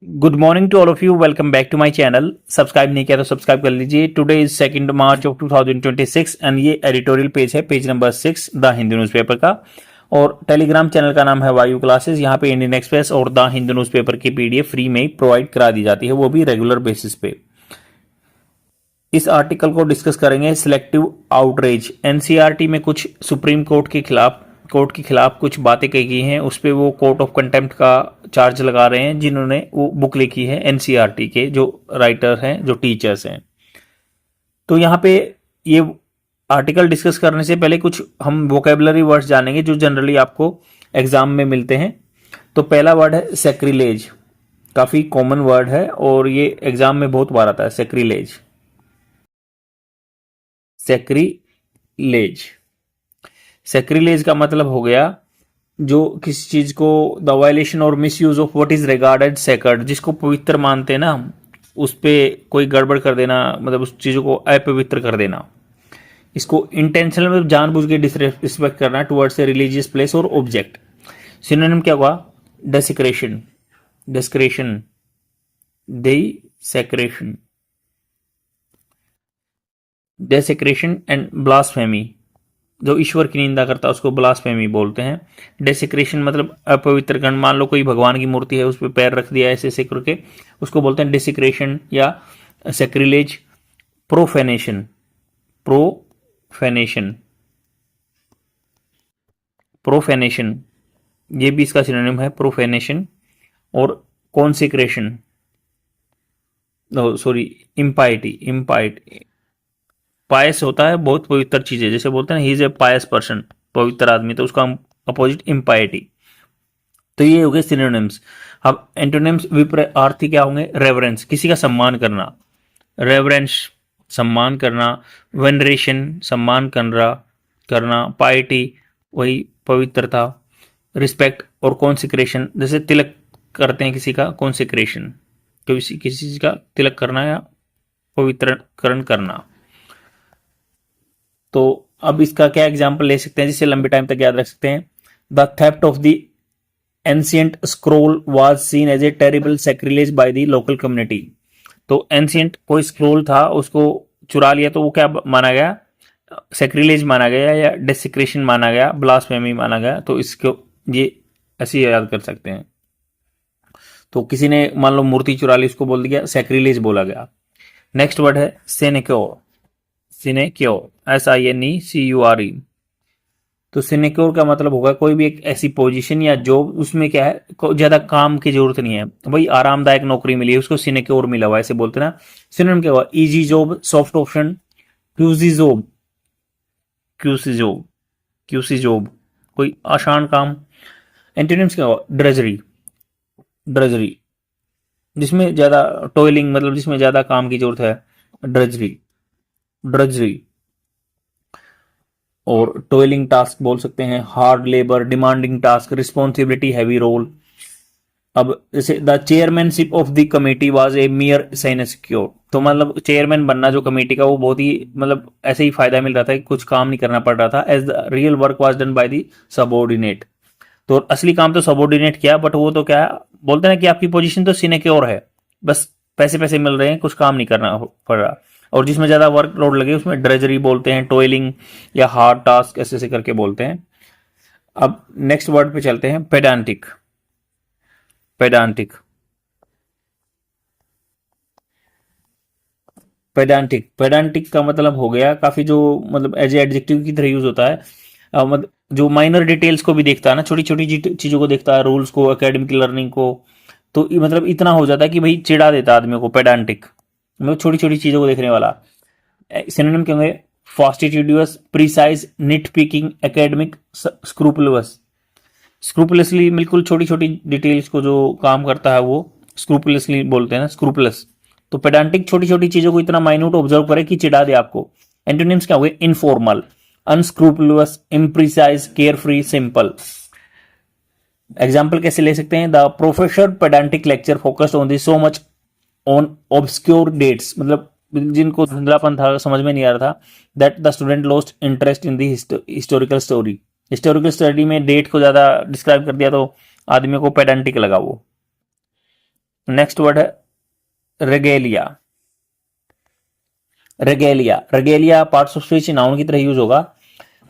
Good morning to all of you. Welcome back to my channel. Subscribe नहीं किया तो subscribe कर लीजिए। Today is 2 March of 2026 and ये एडिटोरियल पेज है, page number 6 the Hindu newspaper का। और टेलीग्राम चैनल का नाम है वायु क्लासेस। यहाँ पे इंडियन एक्सप्रेस और द हिंदू न्यूज़पेपर की पीडीएफ फ्री में प्रोवाइड करा दी जाती है, वो भी रेगुलर बेसिस पे। इस आर्टिकल को डिस्कस करेंगे सिलेक्टिव आउटरीच। एनसीईआरटी में कुछ सुप्रीम कोर्ट के खिलाफ कुछ बातें कही गई हैं, उस पर वो कोर्ट ऑफ कंटेम्प्ट का चार्ज लगा रहे हैं जिन्होंने वो बुक लिखी है एनसीईआरटी के जो राइटर हैं, जो टीचर्स हैं। तो यहाँ पे ये आर्टिकल डिस्कस करने से पहले कुछ हम वोकेबलरी वर्ड्स जानेंगे जो जनरली आपको एग्जाम में मिलते हैं। तो पहला वर्ड है सैक्रिलेज। काफी कॉमन वर्ड है और ये एग्जाम में बहुत बार आता है। Sacrilege, sacrilege. सैक्रिलेज का मतलब हो गया जो किसी चीज को द वायलेशन और miss use of what is regarded sacred, जिसको पवित्र मानते हैं ना हम, उस पर कोई गड़बड़ कर देना, मतलब उस चीजों को अपवित्र कर देना। इसको इंटेंशनल में जानबूझ के डिसरिस्पेक्ट करना टुवर्ड्स ए रिलीजियस प्लेस और ऑब्जेक्ट। सिनोनिम क्या हुआ? Desecration, desecration, desecration, desecration and blasphemy. जो ईश्वर की निंदा करता है उसको ब्लास्फेमी बोलते हैं। डेसिक्रेशन मतलब अपवित्रकरण। मान लो कोई भगवान की मूर्ति है, उस पर पैर रख दिया ऐसे ऐसे करके, उसको बोलते हैं डेसिक्रेशन या सैक्रिलेज। प्रोफेनेशन, प्रोफेनेशन, प्रोफेनेशन, ये भी इसका सिनोनिम है, प्रोफेनेशन। और कॉन्सिक्रेशन, सॉरी, इम्पाइटी, इम्पाइटी। पायस होता है बहुत पवित्र चीजें, जैसे बोलते हैं he is a Payas person, पवित्र आदमी, तो उसका अपोजिट इम्पाइटी। तो ये हो गए सिनोनिम्स। अब एंटोनिम्स विपरीतार्थी क्या होंगे? रेवरेंस, किसी का सम्मान करना, रेवरेंस, सम्मान करना। वेनरेशन, सम्मान करना। पाइटी, वही पवित्रता। रिस्पेक्ट और कॉन्सिक्रेशन, जैसे तिलक करते हैं किसी का, कॉन्सिक्रेशन, किसी चीज का तिलक करना या पवित्रकरण करना। तो अब इसका क्या एग्जाम्पल ले सकते हैं जिससे लंबे टाइम तक याद रख सकते हैं? The theft of the ancient scroll was seen as a terrible sacrilege by the local community. तो एंशियंट कोई स्क्रोल था, उसको चुरा लिया तो वो क्या माना गया? सैक्रिलेज माना गया या डेसिक्रेशन माना गया, ब्लास्फेमी माना गया। तो इसको ये ऐसे याद कर सकते हैं। तो किसी ने मान लो मूर्ति चुरा ली, उसको बोल दिया सैक्रिलेज बोला गया। नेक्स्ट वर्ड है सिनेक्योर। Sinecure, SINECURE। तो सिनेक्योर का मतलब होगा कोई भी एक ऐसी पोजीशन या जॉब, उसमें क्या है, ज्यादा काम की जरूरत नहीं है, भाई आरामदायक नौकरी मिली है, उसको सिनेक्योर मिला हुआ, ऐसे बोलते ना। सिनोनिम क्या हुआ? Easy job, soft option, cushy job, cushy job, cushy job, कोई आसान काम। एंटोनिम्स क्या हुआ? ड्रेजरी, ड्रेजरी, जिसमें ज्यादा टॉयलिंग, मतलब जिसमें ज्यादा काम की जरूरत है, ड्रेजरी, ड्रेजरी। और टॉयलिंग टास्क बोल सकते हैं, hard labour, demanding task, responsibility, heavy role. अब जैसे the chairmanship of the committee was a mere sinecure. तो मतलब चेयरमैन बनना जो कमेटी का, वो बहुत ही मतलब ऐसे ही फायदा मिल रहा था कि कुछ काम नहीं करना पड़ रहा था। As the real work was done by the subordinate. तो असली काम तो सबऑर्डिनेट किया, बट वो तो क्या बोलते हैं कि आपकी पोजीशन तो सिनेक्योर है, बस पैसे पैसे मिल रहे हैं, कुछ काम नहीं करना पड़ रहा। और जिसमें ज्यादा वर्कलोड लगे उसमें ड्रेजरी बोलते हैं, टॉयलिंग या हार्ड टास्क ऐसे ऐसे करके बोलते हैं। अब नेक्स्ट वर्ड पे चलते हैं, पेडांटिक। पेडांटिक, पेडांटिक, पेडांटिक का मतलब हो गया काफी जो मतलब एज ए एडजेक्टिव की तरह यूज होता है। मतलब जो माइनर डिटेल्स को भी देखता है ना, छोटी छोटी चीजों को देखता है, रूल्स को, एकेडमिक लर्निंग को। तो मतलब इतना हो जाता है कि भाई चिढ़ा देता आदमी को, पेडांटिक मतलब छोटी छोटी चीजों को देखने वाला। सिनोनिम क्या होंगे? फास्टिट्यूडियस, precise, knit picking, academic, scrupulous. स्क्रूपुलसली, बिल्कुल छोटी छोटी डिटेल्स को जो काम करता है वो स्क्रूपुलसली बोलते हैं ना, स्क्रूपुलस। तो पेडांटिक छोटी छोटी चीजों को इतना माइन्यूट ऑब्जर्व करे कि चिढ़ा दे आपको। एंटोनिम्स क्या हुए? Informal, unscrupulous, imprecise, carefree, simple. Example कैसे ले सकते हैं? The professor pedantic lecture focused on the so much on obscure dates, मतलब जिनको धुंधलापन था, समझ में नहीं आ रहा था, that the student lost interest in the historical story. Historical study में डेट को ज्यादा डिस्क्राइब कर दिया तो आदमी को पेडेंटिक लगा वो। नेक्स्ट वर्ड है रेगेलिया। रेगेलिया, रेगेलिया पार्ट्स ऑफ स्पीच नाउन की तरह यूज होगा।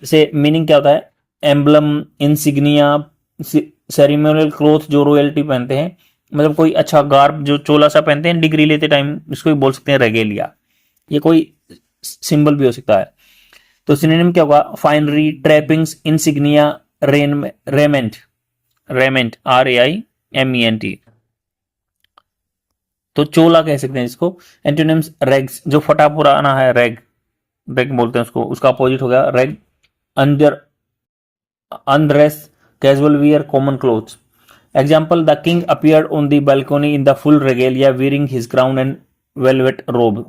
जैसे मीनिंग क्या होता है, एम्बलम, इंसिग्निया, सेरेमोनियल क्लोथ जो रॉयल्टी पहनते हैं, मतलब कोई अच्छा गार्ब जो चोला सा पहनते हैं डिग्री लेते टाइम, इसको भी बोल सकते हैं रेगेलिया। ये कोई सिंबल भी हो सकता है। तो सिनोनिम क्या होगा, finery, trappings, insignia, raiment, raiment RAIMENT। तो चोला कह सकते हैं इसको। एंटोनिम्स रेग्स, जो फटा पुराना है रेग, रेग बोलते हैं उसको, उसका अपोजिट हो गया रेग। Under, undress, casual wear, common clothes. Example, the king appeared on the balcony in the full रेगेलिया wearing his crown and velvet रोब।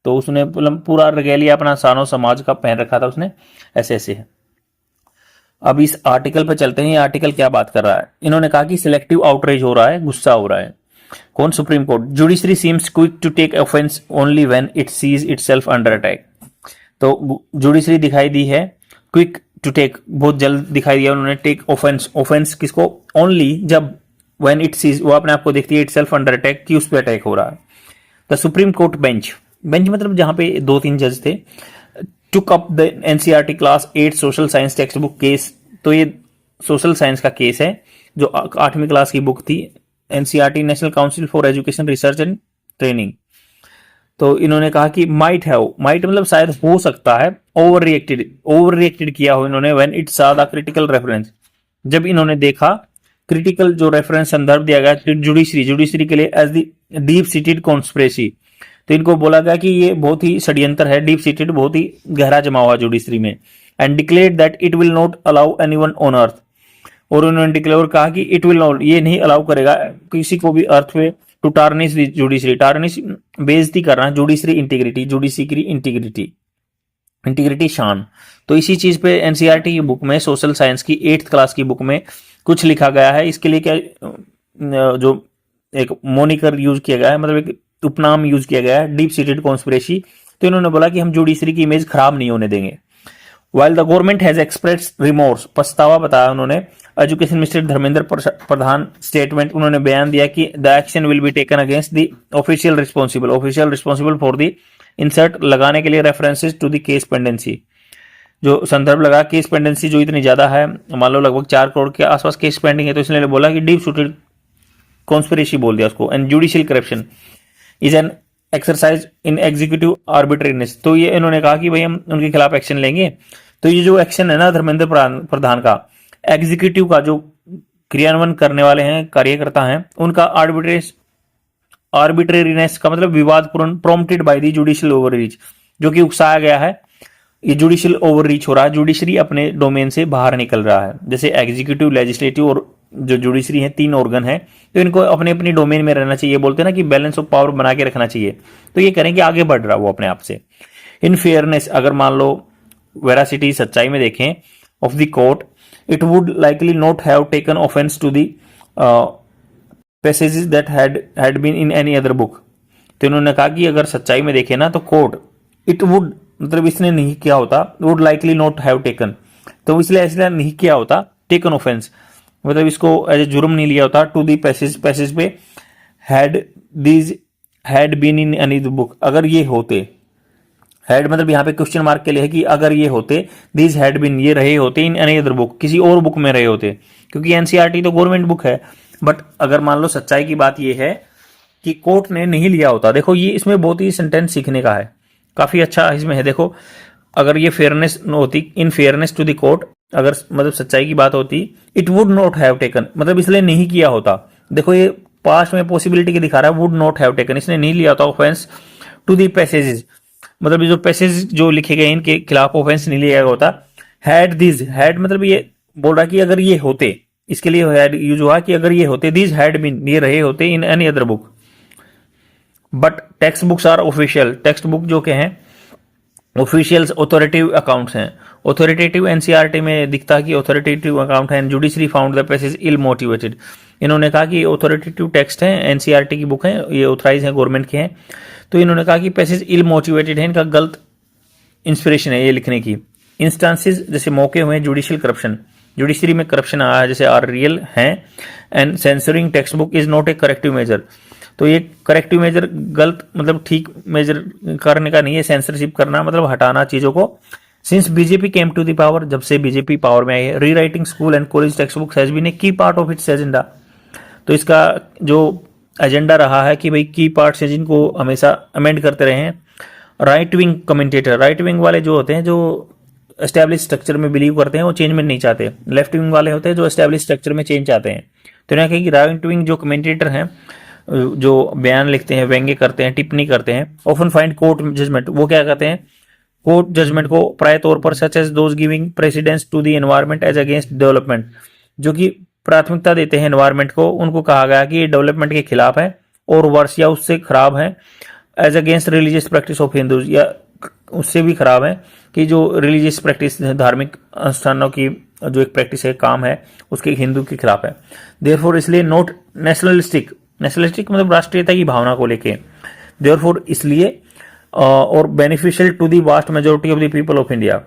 तो उसने पूरा रेगेलिया अपना सानो समाज का पहन रखा था उसने, ऐसे ऐसे है। अब इस आर्टिकल पे चलते हैं। ये आर्टिकल क्या बात कर रहा है, इन्होंने कहा कि सिलेक्टिव आउटरेज हो रहा है, गुस्सा हो रहा है। कौन, supreme court. Judiciary seems quick to take offence only when it sees itself under attack. तो जुडिशरी दिखाई दी है क्विक टू टेक, बहुत जल्द दिखाई दिया उन्होंने टेक ऑफेंस, ऑफेंस किसको, ओनली जब व्हेन इट सीज, वो अपने आप को देखती है इटसेल्फ अंडर अटैक, कि उस पर अटैक हो रहा है। The supreme court bench, bench मतलब जहां पे 2-3 जज थे, took up the NCERT class 8 social science text book case. तो ये सोशल साइंस का केस है जो 8वीं क्लास की बुक थी, NCERT national council for education research and training. तो इन्होंने कहा कि माइट हैव, माइट मतलब शायद हो सकता है, ओवर रिएक्टेड किया हो इन्होंने, व्हेन इट सा द क्रिटिकल रेफरेंस, जब इन्होंने देखा क्रिटिकल जो रेफरेंस संदर्भ दिया गया जुडिशरी के लिए, as the deep seated conspiracy. तो इनको बोला गया कि ये बहुत ही षड्यंत्र है, डीप सीटेड, बहुत ही गहरा जमा हुआ जुडिशरी में। And declared that it will not allow anyone on earth, और उन्होंने डिक्लेयर कहा कि इट विल नॉट, ये नहीं अलाउ करेगा किसी को भी अर्थ पे, टू टार्निश जुडिशरी, टार्निश बेइज्जती करना, जुडिशरी इंटीग्रिटी, जुडिशरी की इंटीग्रिटी शान। तो इसी चीज पे NCERT की बुक में, सोशल साइंस की 8th क्लास की बुक में कुछ लिखा गया है। इसके लिए क्या जो एक मोनिकर यूज किया गया है, मतलब एक उपनाम यूज किया गया है, डीप सीटेड कॉन्स्पिरेसी। तो इन्होंने बोला कि हम जुडिशरी की इमेज खराब नहीं होने देंगे। While the government has express remorse, पछतावा बताया उन्होंने। Education minister Dharmendra Pradhan statement, उन्होंने बयान दिया कि the action will be taken against the official responsible for the insert, लगाने के लिए references to the case pendency, जो संदर्भ लगा केस पेंडेंसी जो इतनी ज्यादा है, मान लो लगभग 4 करोड़ के आसपास केस पेंडिंग है, तो इसने बोला कि डीप सूटेड कॉन्स्पिरेसी बोल दिया उसको। And judicial corruption is an exercise in executive arbitrariness. तो ये इन्होंने कहा कि भाई हम उनके खिलाफ एक्शन लेंगे। तो ये जो एक्शन है ना धर्मेंद्र प्रधान का, एग्जीक्यूटिव का जो क्रियान्वयन करने वाले हैं, कार्यकर्ता हैं, उनका आर्बिट्रेरीनेस का मतलब विवादपूर्ण, प्रोम्प्टेड बाय द जुडिशियल ओवररीच, जो कि उकसाया गया है। ये जुडिशियल ओवररीच हो रहा है, जुडिशरी अपने डोमेन से बाहर निकल रहा है। जैसे एग्जीक्यूटिव, लेजिस्लेटिव और जो जुडिशरी है, 3 ऑर्गन है, तो इनको अपने अपनी डोमेन में रहना चाहिए। बोलते हैं ना कि बैलेंस ऑफ पावर बना के रखना चाहिए। तो ये करें कि आगे बढ़ रहा है वो अपने आप से। इन फेयरनेस, अगर मान लो वेरासिटी, सच्चाई में देखें, of the court, it would likely not have taken offence to the passages that had been in any other book. तो इन्होंने कहा कि अगर सच्चाई में देखें ना, तो कोर्ट, इट वुड मतलब इसने नहीं किया होता, would likely not have taken, तो इसलिए ऐसा नहीं किया होता, टेकन ऑफेंस मतलब इसको एज ए जुर्म नहीं लिया होता, टू दी पैसेज पे, had been in any book, अगर ये होते, हैड मतलब यहाँ पे क्वेश्चन मार्क के लिए है कि अगर ये होते, दीज हैड बीन, ये रहे होते, इन एनी अदर बुक, किसी और बुक में रहे होते, क्योंकि NCERT तो गवर्नमेंट बुक है। बट अगर मान लो सच्चाई की बात ये है कि कोर्ट ने नहीं लिया होता, देखो ये इसमें बहुत ही सेंटेंस सीखने का है, काफी अच्छा इसमें है। देखो अगर ये फेयरनेस होती, इन फेयरनेस टू द कोर्ट, अगर मतलब सच्चाई की बात होती, it would not have taken, मतलब इसलिए नहीं किया होता। देखो ये पास्ट में पॉसिबिलिटी के दिखा रहा है, वुड नॉट हैव टेकन, इसने नहीं लिया होता ऑफेंस टू दी पैसेजेस, मतलब ये जो पैसेज जो लिखे गए इनके खिलाफ ऑफेंस नहीं लिया होता। हैड दिस, हैड मतलब ये बोल रहा है कि अगर ये होते, इसके लिए हैड यूज हुआ कि अगर ये होते, दिस हैड बीन, ये रहे होते, in any other book. But text books are official, text book जो के हैं ऑफिशियल्स, ऑथोरिटेटिव अकाउंट्स हैं। ऑथोरिटेटिव NCERT में दिखता कि ऑथोरिटेटिव अकाउंट है। Judiciary found the passage ill motivated, इन्होंने कहा कि ऑथोरिटेटिव टेक्स्ट हैं, NCERT की बुक है, ये ऑथराइज है, गवर्नमेंट के हैं। तो इन्होंने कहा कि पैसेज इल मोटिवेटेड है, इनका गलत इंस्पिरेशन है ये लिखने की। इंस्टांसेस जैसे मौके हुए जुडिशियल करप्शन, जुडिशरी में करप्शन आया है, जैसे आर रियल है। And censoring text book is not a corrective measure, तो ये करेक्टिव मेजर गलत मतलब ठीक मेजर करने का नहीं है, सेंसरशिप करना मतलब हटाना चीजों को। Since BJP came to the power, जब से बीजेपी पावर में आई है, rewriting school and college text book has been a key part of its agenda. तो इसका जो एजेंडा रहा है कि भाई की पार्ट्स हैं जिनको हमेशा अमेंड करते रहे हैं। Right wing commentator, right wing वाले जो होते हैं जो एस्टेब्लिश स्ट्रक्चर में बिलीव करते हैं वो चेंजमेंट नहीं चाहते। लेफ्ट विंग वाले होते हैं जो एस्टेब्लिश स्ट्रक्चर में चेंज चाहते हैं। तो इन्होंने कहा कि राइट विंग जो कमेंटेटर हैं जो बयान लिखते हैं, व्यंग्य करते हैं, टिप्पणी करते हैं, ऑफन फाइंड कोर्ट जजमेंट, वो क्या कहते हैं कोर्ट जजमेंट को प्राय तौर पर such as those giving precedence to the environment as against development, जो कि प्राथमिकता देते हैं एनवायरमेंट को, उनको कहा गया कि डेवलपमेंट के खिलाफ है और वर्ष या उससे खराब है। As against religious practice of Hindus, या उससे भी खराब है कि जो रिलीजियस प्रैक्टिस धार्मिक अनुष्ठानों की जो एक प्रैक्टिस है, काम है, उसके हिंदू के खिलाफ है। देयरफॉर इसलिए नोट नेशनलिस्टिक, नेशनलिस्टिक मतलब राष्ट्रीयता की भावना को लेके, देयरफॉर इसलिए और beneficial to the vast majority of the people of India.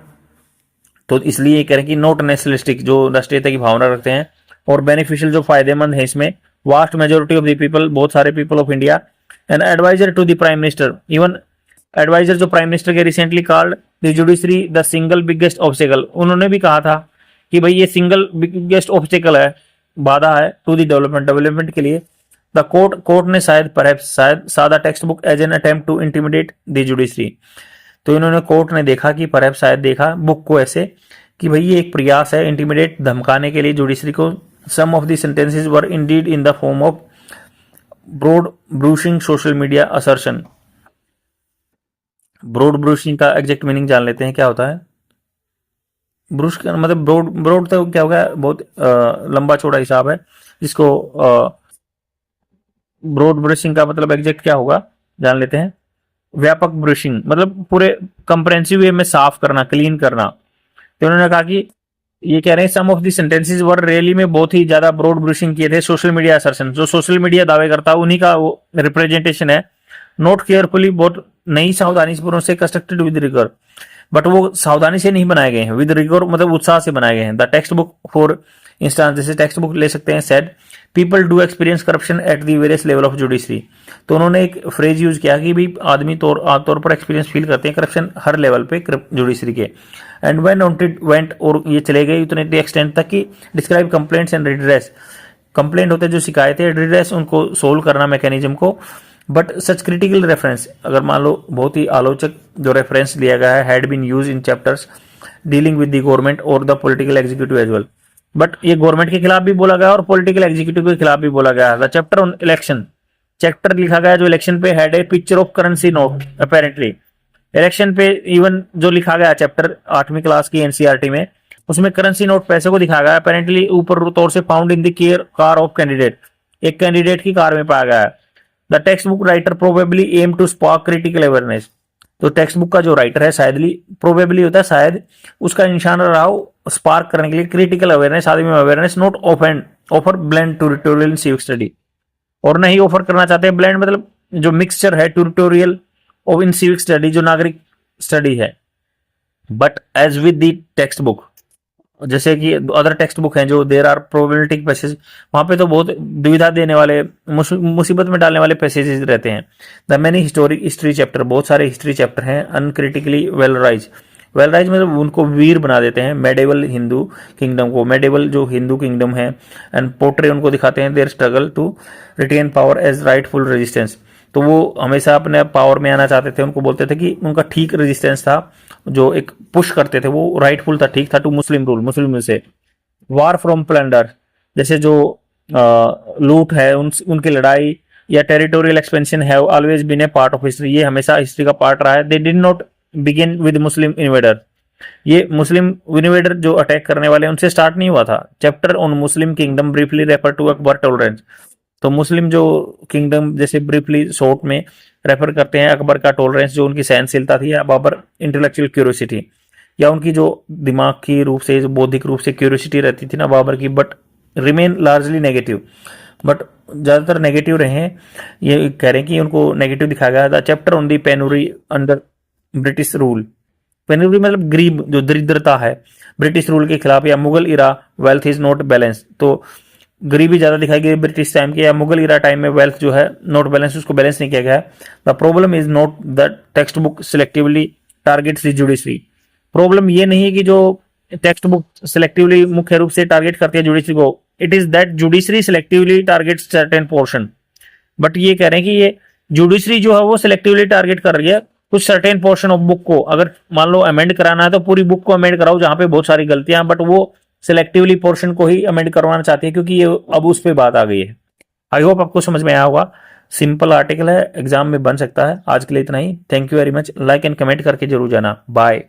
तो इसलिए ये कह रहे हैं कि नॉट नेशनलिस्टिक, जो राष्ट्रीयता की भावना रखते हैं, और बेनिफिशियल जो फायदेमंद है इसमें vast majority of the people, बहुत सारे people of India. And adviser to the prime minister, even adviser जो प्राइम मिनिस्टर के recently called the judiciary the single biggest obstacle, उन्होंने भी कहा था कि भाई ये सिंगल बिगेस्ट ऑब्स्टेकल है, बाधा है टू द डेवलपमेंट के लिए। द कोर्ट ने शायद सादा text book as an attempt to intimidate the judiciary. तो इन्होंने कोर्ट ने देखा कि परहैप्स शायद देखा बुक को ऐसे कि भाई ये एक प्रयास है इंटिमिडेट, धमकाने के लिए जुडिशरी को। Some of the sentences were indeed in the form of broad brushing social media assertion. Broad brushing का एग्जैक्ट मीनिंग जान लेते हैं क्या होता है। ब्रूश का मतलब ब्रॉड तो क्या होगा, बहुत लंबा चौड़ा हिसाब है, जिसको ब्रॉड ब्रशिंग का मतलब एग्जैक्ट क्या होगा जान लेते हैं। व्यापक ब्रशिंग मतलब पूरे कंप्रेहेंसिव वे में साफ करना, क्लीन करना। तो उन्होंने कहा कि ये कह रहे हैं some of the sentences were rally में बहुत ही ज्यादा ब्रॉड ब्रशिंग किए थे सोशल मीडिया असर्शन, जो सोशल मीडिया दावे करता है उन्हीं का वो रिप्रेजेंटेशन है। नोट केयरफुली, बहुत नई सावधानी से कंस्ट्रक्टेड विद रिगर, बट वो सावधानी से नहीं बनाए गए हैं, विद रिगर मतलब उत्साह से बनाए गए हैं। The text book for instance, जैसे टेक्स्ट बुक ले सकते हैं, said people do experience corruption at the various level of judiciary. तो उन्होंने एक फ्रेज यूज किया कि भाई आदमी आमतौर पर एक्सपीरियंस फील करते हैं करप्शन हर लेवल पे जुडिशरी के। एंड व्हेन नोटेड वेंट, और ये चले गए उतने एक्सटेंट तक कि describe complaints and redress, complaint होते जो शिकायतें, रिड्रेस उनको सोल्व करना मैकेनिज्म को। बट सच क्रिटिकल रेफरेंस, अगर मान लो बहुत ही आलोचक जो रेफरेंस लिया गया है, had been use in chapters dealing with the government और the political executive as well. But ये गवर्नमेंट के खिलाफ भी बोला गया और पॉलिटिकल एग्जीक्यूटिव के खिलाफ भी बोला गया। The chapter on election, chapter लिखा गया जो इलेक्शन पे, had a picture of currency note apparently. Election पे इवन जो लिखा गया चैप्टर 8वीं क्लास की एनसीईआरटी में, उसमें करेंसी नोट पैसे को दिखाया गया अपेरेंटली ऊपर तौर से found in the care car of candidate, एक कैंडिडेट की कार में पाया गया है। The text book writer probably aim to spark critical awareness, तो टेक्स्ट बुक का जो राइटर है शायदली, प्रोबेबली होता है शायद, उसका निशान रहा हो स्पार्क करने के लिए क्रिटिकल अवेयरनेस, आदमी में awareness, not offer blend tutorial civic study, और नहीं ऑफर करना चाहते हैं ब्लेंड मतलब जो मिक्सचर है tutorial of in civic study, जो नागरिक स्टडी है। But as with the text book, जैसे कि अदर टेक्स्ट बुक हैं जो देर आर प्रोबेबिलिटी पैसेज, वहां पे तो बहुत दुविधा देने वाले, मुसीबत में डालने वाले पैसेजेस रहते हैं। The many historic history chapter, बहुत सारे हिस्ट्री चैप्टर हैं। अनक्रिटिकली वेलराइज, वेलराइज मतलब उनको वीर बना देते हैं मेडिवल हिंदू किंगडम को, मेडिवल जो हिंदू किंगडम है। एंड पोर्ट्रे उनको दिखाते हैं their struggle to retain power as rightful resistance, तो वो हमेशा अपने पावर में आना चाहते थे, उनको बोलते थे कि उनका ठीक रेजिस्टेंस था, जो एक पुश करते थे वो राइटफुल था, ठीक था टू मुस्लिम रूल, मुस्लिम से। वार फ्रॉम प्लंडर, जैसे जो लूट है उनकी लड़ाई या टेरिटोरियल एक्सपेंशन है always been a part of history, ये हमेशा हिस्ट्री का पार्ट रहा है। They did not begin with Muslim invader, ये मुस्लिम इन्वेडर जो अटैक करने वाले उनसे स्टार्ट नहीं हुआ था। Chapter on Muslim kingdom briefly refer to Akbar tolerance, तो मुस्लिम जो किंगडम जैसे ब्रीफली शॉर्ट में रेफर करते हैं अकबर का टॉलरेंस, जो उनकी सहनशीलता थी, या बाबर इंटेलेक्चुअल क्यूरियोसिटी, या उनकी जो दिमाग की रूप से, बौद्धिक रूप से क्यूरियोसिटी रहती थी ना बाबर की, but remain largely negative, but ज्यादातर नेगेटिव रहे। ये कह रहे हैं कि उनको नेगेटिव दिखाया गया था। Chapter on the penury under British rule, penury मतलब गरीब जो दरिद्रता है ब्रिटिश रूल के खिलाफ, या मुगल इरा वेल्थ इज नॉट बैलेंस, तो गरीबी ज्यादा दिखाई गई ब्रिटिश टाइम की, या मुगल इरा टाइम में वेल्थ जो है नोट बैलेंस उसको बैलेंस नहीं किया गया है। The problem is not the text book selectively targets the judiciary. Problem ये नहीं है कि जो टेक्स्ट बुक सिलेक्टिवली मुख्य रूप से टारगेट करती है जुडिशरी को, it is that judiciary selectively targets certain portion. But ये कह रहे हैं कि ये जुडिशरी जो है वो सिलेक्टिवली टारगेट कर रही है कुछ सर्टेन पोर्शन ऑफ बुक को। अगर मान लो अमेंड कराना है तो पूरी बुक को अमेंड कराओ जहां पे बहुत सारी गलतियां, बट वो सिलेक्टिवली पोर्शन को ही अमेंड करवाना चाहती है क्योंकि ये अब उस पर बात आ गई है। आई होप आपको समझ में आया होगा। सिंपल आर्टिकल है, एग्जाम में बन सकता है। आज के लिए इतना ही। Thank you very much. Like and comment करके जरूर जाना। बाय।